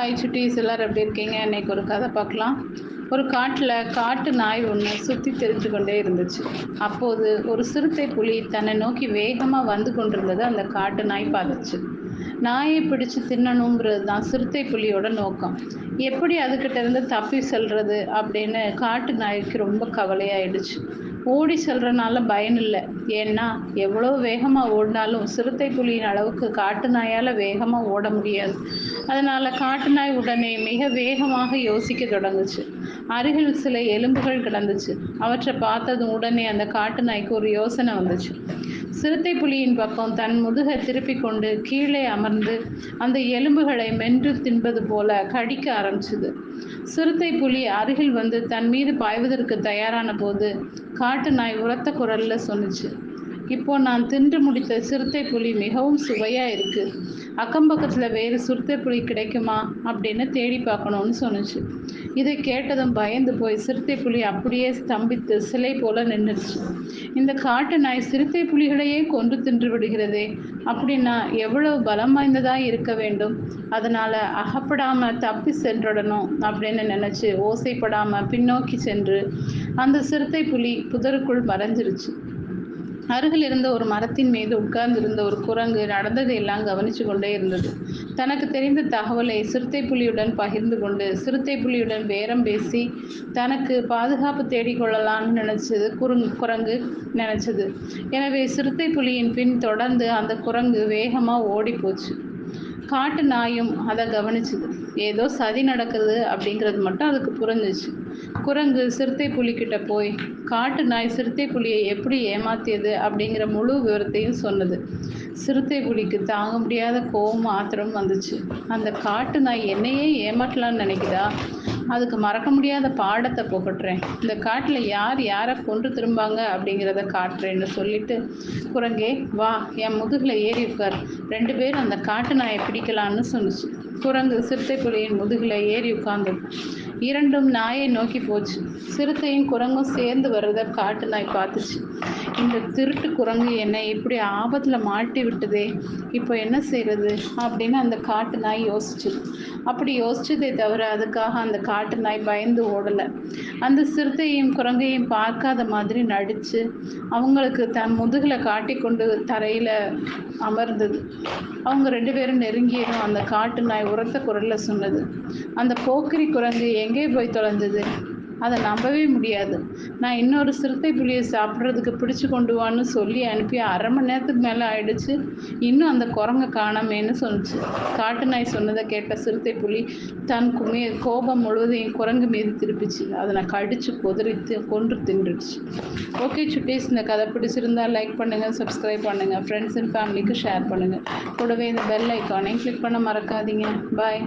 Hi சுட்டீஸ் எல்லோரும் எப்படி இருக்கீங்க? இன்றைக்கி ஒரு கதை பார்க்கலாம். ஒரு காட்டில் காட்டு நாய் ஒன்று சுற்றி தெரிஞ்சு கொண்டே இருந்துச்சு. அப்போது ஒரு சிறுத்தை புலி தன்னை நோக்கி வேகமாக வந்து கொண்டிருந்தது அந்த காட்டு நாய் பார்த்துச்சு. நாயை பிடிச்சு தின்னணுங்கிறது தான் சிறுத்தை புலியோட நோக்கம். எப்படி அதுக்கிட்ட இருந்து தப்பி செல்றது அப்படின்னு காட்டு நாய்க்கு ரொம்ப கவலையாயிடுச்சு. ஓடி செல்றனால பயன் இல்லை. ஏன்னா எவ்வளோ வேகமாக ஓடினாலும் சிறுத்தை புலியின் அளவுக்கு காட்டு நாயால் வேகமாக ஓட முடியாது. அதனால் காட்டு நாய் உடனே மிக வேகமாக யோசிக்க தொடங்குச்சு. அருகில் சில எலும்புகள் கிடந்துச்சு. அவற்றை பார்த்ததும் உடனே அந்த காட்டு நாய்க்கு ஒரு யோசனை வந்துச்சு. சிறுத்தை புலியின் பக்கம் தன் முதுகை திருப்பி கொண்டு கீழே அமர்ந்து அந்த எலும்புகளை மென்று தின்பது போல கடிக்க ஆரம்பிச்சுது. சிறுத்தை புலி அருகில் வந்து தன் மீது பாய்வதற்கு தயாரான போது காட்டு நாய் உரத்த குரல்ல சொன்னுச்சு, இப்போ நான் தின்று முடித்த சிறுத்தை புலி மிகவும் சுவையா இருக்கு. அக்கம் பக்கத்தில் வேறு சிறுத்தை புலி கிடைக்குமா அப்படின்னு தேடி பார்க்கணும்னு சொன்னுச்சு. இதை கேட்டதும் பயந்து போய் சிறுத்தை புலி அப்படியே ஸ்தம்பித்து சிலை போல நின்றுச்சு. இந்த காட்டு நாய் சிறுத்தை புலிகளையே கொன்று தின்று விடுகிறதே, அப்படின்னா எவ்வளவு பலம் வாய்ந்ததா இருக்க வேண்டும். அதனால அகப்படாம தப்பி சென்றுடணும் அப்படின்னு நினைச்சு ஓசைப்படாம பின்னோக்கி சென்று அந்த சிறுத்தை புலி புதருக்குள் மறைஞ்சிருச்சு. அருகில் இருந்த ஒரு மரத்தின் மீது உட்கார்ந்திருந்த ஒரு குரங்கு நடந்ததை எல்லாம் கவனிச்சு கொண்டே இருந்தது. தனக்கு தெரிந்த தகவலை சிறுத்தை புலியுடன் பகிர்ந்து கொண்டு சிறுத்தை புலியுடன் பேரம் பேசி தனக்கு பாதுகாப்பு தேடிக்கொள்ளலான்னு நினைச்சது குரங்கு நினைச்சது. எனவே சிறுத்தை புலியின் பின் தொடர்ந்து அந்த குரங்கு வேகமா ஓடி போச்சு. காட்டு நாயும் அதை கவனிச்சுது. ஏதோ சதி நடக்குது அப்படிங்கிறது மட்டும் அதுக்கு புரிஞ்சிச்சு. குரங்கு சிறுத்தை புலிக்கிட்ட போய் காட்டு நாய் சிறுத்தை புலியை எப்படி ஏமாத்தியது அப்படிங்கிற முழு விவரத்தையும் சொன்னது. சிறுத்தை புலிக்கு தாங்க முடியாத கோபம் ஆத்திரம் வந்துச்சு. அந்த காட்டு நாய் என்னையே ஏமாற்றலான்னு நினைக்குதா? அதுக்கு மறக்க முடியாத பாடத்தை புகட்டுறேன். இந்த காட்டில் யார் யாரை கொன்று திரும்பாங்க அப்படிங்கிறத காட்டுறேன்னு சொல்லிட்டு, குரங்கே வா, என் முதுகில் ஏறி உட்கார், 2 பேரும் அந்த காட்டு நாயை பிடிக்கலான்னு சொன்னிச்சு. குரங்கு சிறுத்தை புலியின் முதுகில் ஏறி உட்கார்ந்தது. இரண்டும் நாயை நோக்கி போச்சு. சிறுத்தையும் குரங்கும் சேர்ந்து வர்றதை காட்டு நாய் பார்த்துச்சு. இந்த திருட்டு குரங்கு என்னை இப்படி ஆபத்தில் மாட்டி விட்டதே, இப்போ என்ன செய்யறது அப்படின்னு அந்த காட்டு நாய் யோசிச்சுது. அப்படி யோசிச்சதே தவிர அதுக்காக அந்த காட்டு நாய் பயந்து ஓடலை. அந்த சிறுத்தையும் குரங்கையும் பார்க்காத மாதிரி நடிச்சு அவங்களுக்கு தன் முதுகில் காட்டி கொண்டு தரையில் அமர்ந்தது. அவங்க 2 பேரும் நெருங்கியதும் அந்த காட்டு நாய் உரத்த குரலில் சொன்னது, அந்த போக்கிரி குரங்கு எங்கே போய் தொலைஞ்சது? அதை நம்பவே முடியாது. நான் இன்னொரு சிறுத்தை புலியை சாப்பிட்றதுக்கு பிடிச்சு கொண்டு வான்னு சொல்லி அனுப்பி 1/2 மணி நேரத்துக்கு மேலே ஆயிடுச்சு, இன்னும் அந்த குரங்கை காணாமேன்னு சொன்னிச்சு. காட்டு நாய் சொன்னதை கேட்ட சிறுத்தை புலி தன் கோபம் முழுவதையும் குரங்கு மீது திருப்பிச்சு. அதை கடிச்சு கொன்று தின்றுடுச்சு. ஓகே சுட்டீஸ், இந்த கதை பிடிச்சிருந்தா லைக் பண்ணுங்கள், சப்ஸ்கிரைப் பண்ணுங்கள், ஃப்ரெண்ட்ஸ் அண்ட் ஃபேமிலிக்கு ஷேர் பண்ணுங்கள். கூடவே இந்த பெல் ஐக்கானையும் கிளிக் பண்ண மறக்காதீங்க. பாய்.